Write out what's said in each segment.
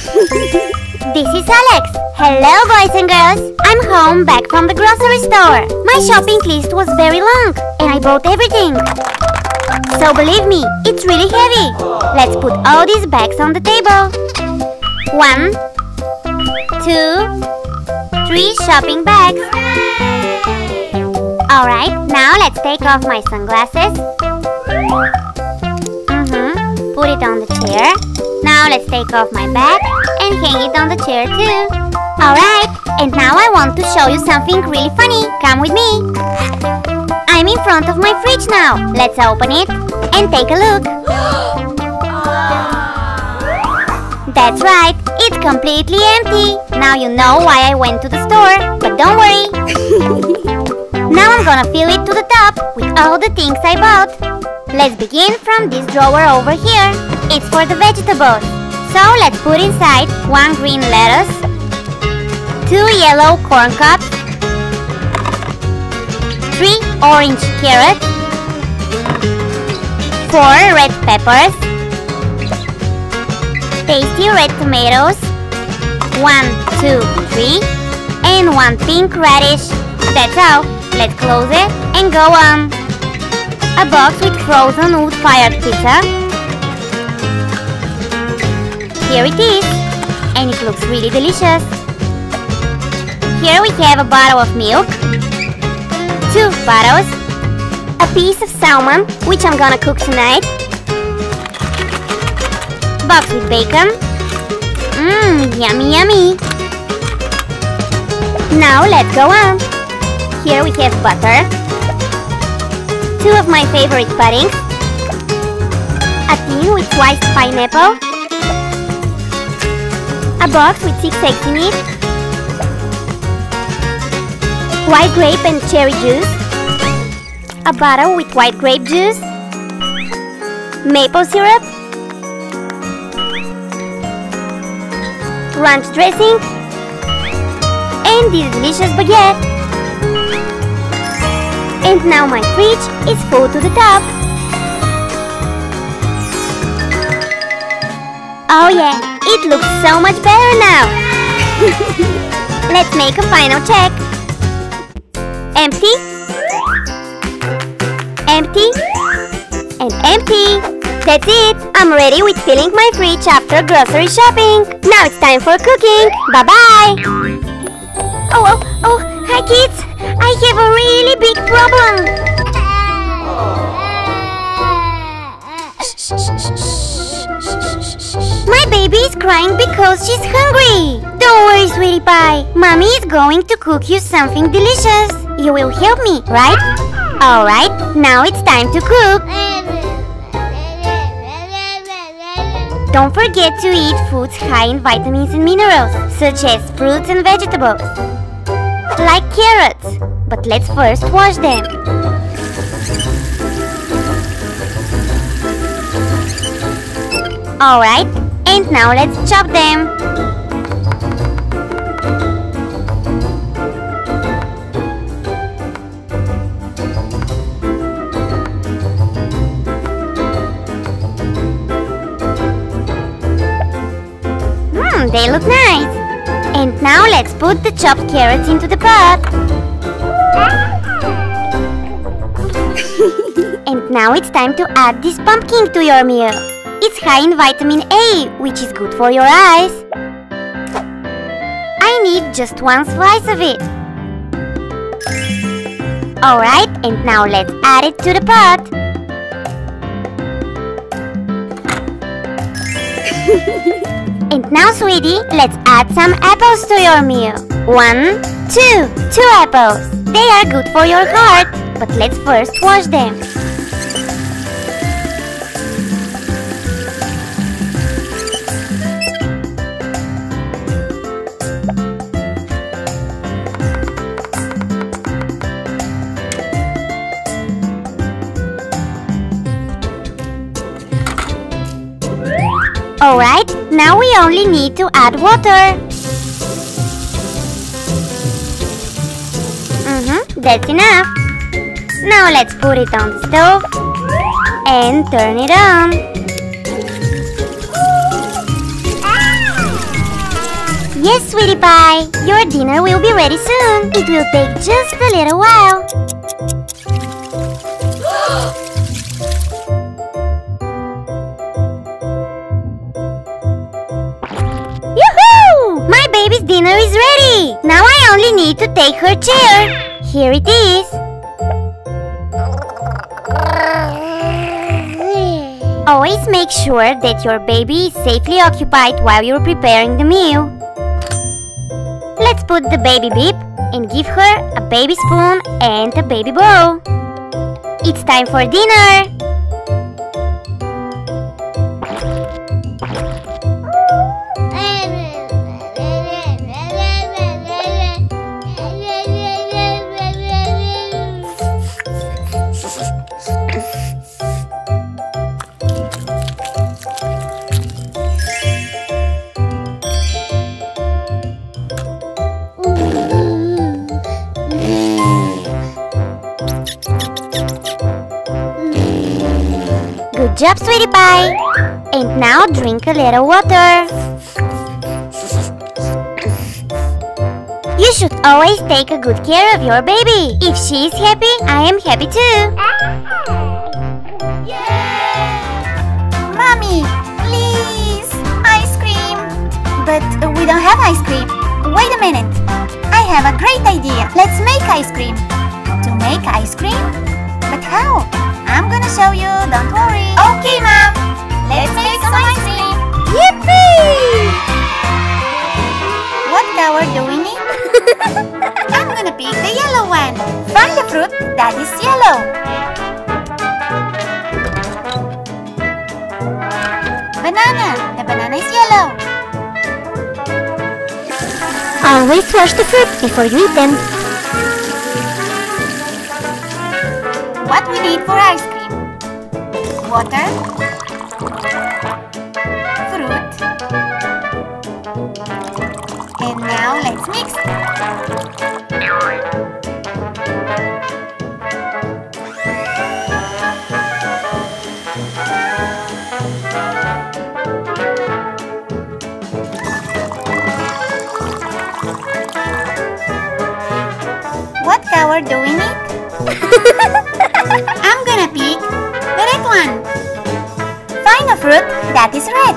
This is Alex. Hello, boys and girls. I'm home back from the grocery store. My shopping list was very long and I bought everything. So believe me, it's really heavy. Let's put all these bags on the table. 1, 2, 3 shopping bags. Alright, now let's take off my sunglasses. Put it on the chair. Now let's take off my bag and hang it on the chair too. Alright, and now I want to show you something really funny. Come with me. I'm in front of my fridge now. Let's open it and take a look. That's right, it's completely empty. Now you know why I went to the store, but don't worry. Now I'm gonna fill it to the top with all the things I bought. Let's begin from this drawer over here. It's for the vegetables. So let's put inside 1 green lettuce, 2 yellow corn cobs, 3 orange carrots, 4 red peppers, tasty red tomatoes, 1, 2, 3, and 1 pink radish. That's all. Let's close it and go on. A box with frozen wood-fired pizza. Here it is, and it looks really delicious. Here we have a bottle of milk, 2 bottles, a piece of salmon, which I'm gonna cook tonight, box with bacon. Yummy, yummy. Now let's go on. Here we have butter, 2 of my favorite puddings, a tin with sliced pineapple, a box with 6 eggs in it, white grape and cherry juice, a bottle with white grape juice, maple syrup, ranch dressing, and this delicious baguette. And now my fridge is full to the top. Oh yeah, it looks so much better now. Let's make a final check. Empty, empty, and empty. That's it. I'm ready with filling my fridge after grocery shopping. Now it's time for cooking. Bye-bye. Oh, hi kids. I have a really big problem. My baby is crying because she's hungry. Don't worry, sweetie pie. Mommy is going to cook you something delicious. You will help me, right? Alright, now it's time to cook. Don't forget to eat foods high in vitamins and minerals, such as fruits and vegetables. Like carrots, but let's first wash them. Alright, and now let's chop them. They look nice. And now let's put the chopped carrots into the pot. And now it's time to add this pumpkin to your meal. It's high in vitamin A, which is good for your eyes. I need just 1 slice of it. Alright, and now let's add it to the pot. And now, sweetie, let's add some apples to your meal. 1, 2 apples. They are good for your heart, but let's first wash them. Alright, now we only need to add water. That's enough. Now let's put it on the stove and turn it on. Yes, sweetie pie. Your dinner will be ready soon. It will take just a little while. Yoo-hoo! My baby's dinner is ready. Now I only need to take her chair. Here it is. Always make sure that your baby is safely occupied while you're preparing the meal. Let's put the baby bib and give her a baby spoon and a baby bowl. It's time for dinner! Good job, sweetie pie! And now drink a little water. You should always take a good care of your baby. If she is happy, I am happy too. Mommy, please, ice cream. But we don't have ice cream. Wait a minute. I have a great idea. Let's make ice cream. To make ice cream? But how? I'm gonna show you, don't worry. Okay, Mom. Let's make some ice cream. Yippee! What color do we need? I'm gonna pick the yellow one. Find the fruit that is yellow. Banana. The banana is yellow. Always wash the fruit before you eat them. What we need for ice cream? Water, fruit, and now let's mix. What color do we need? I'm gonna pick the red one. Find a fruit that is red.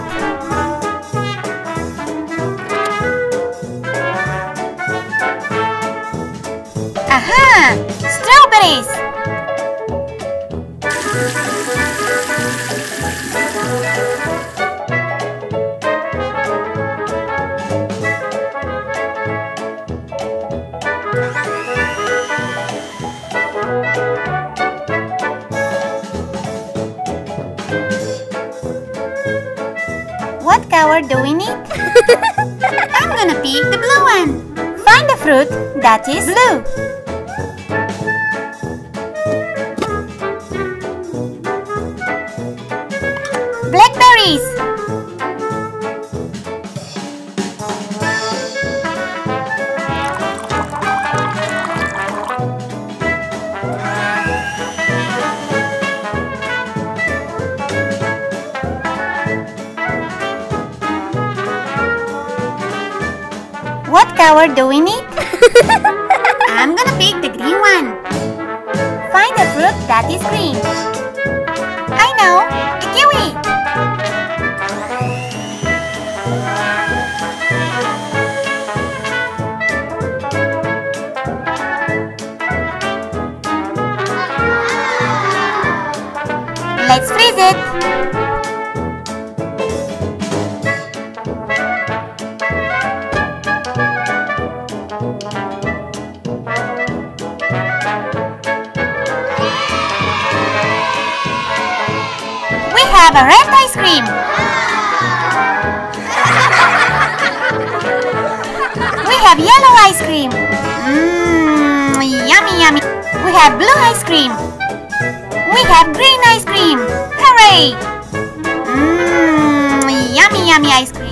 Aha! Strawberries! What color do we need? I'm gonna pick the blue one. Find the fruit that is blue. Blackberries. What color do we need? I'm gonna pick the green one. Find a fruit that is green. I know, the kiwi. Let's freeze it. We have a red ice cream. We have yellow ice cream. Yummy, yummy. We have blue ice cream. We have green ice cream. Hooray! Yummy, yummy ice cream.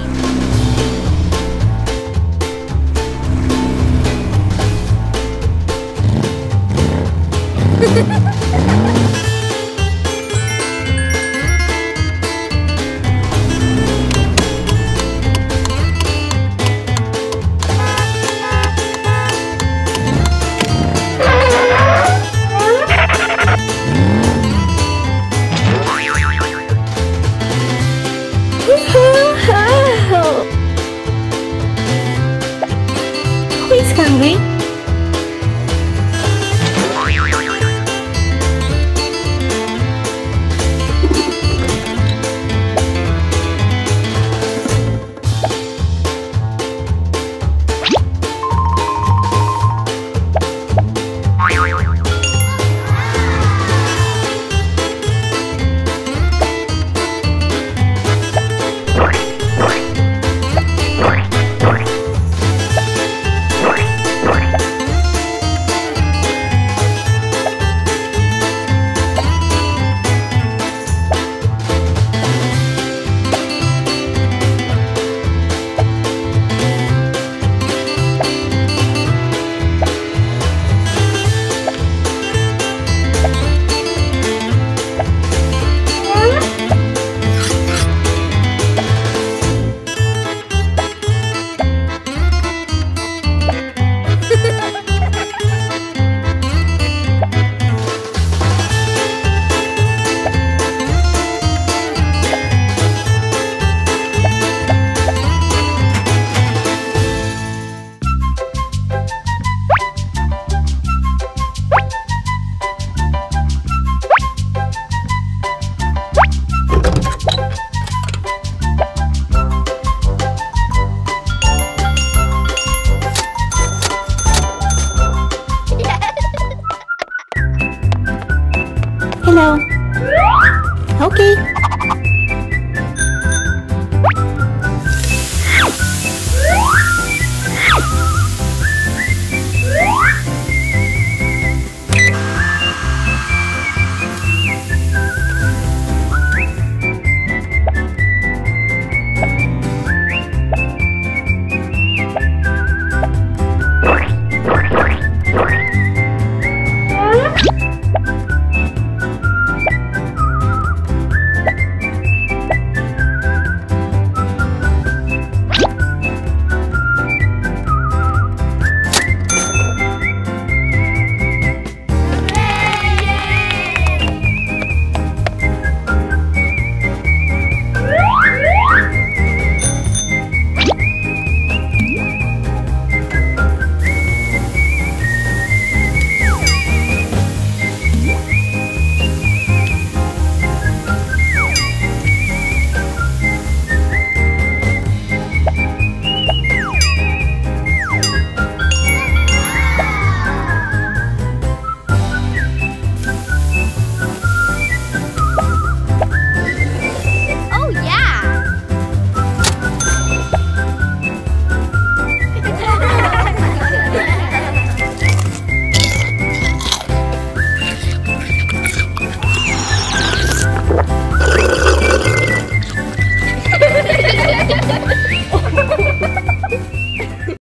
Okay.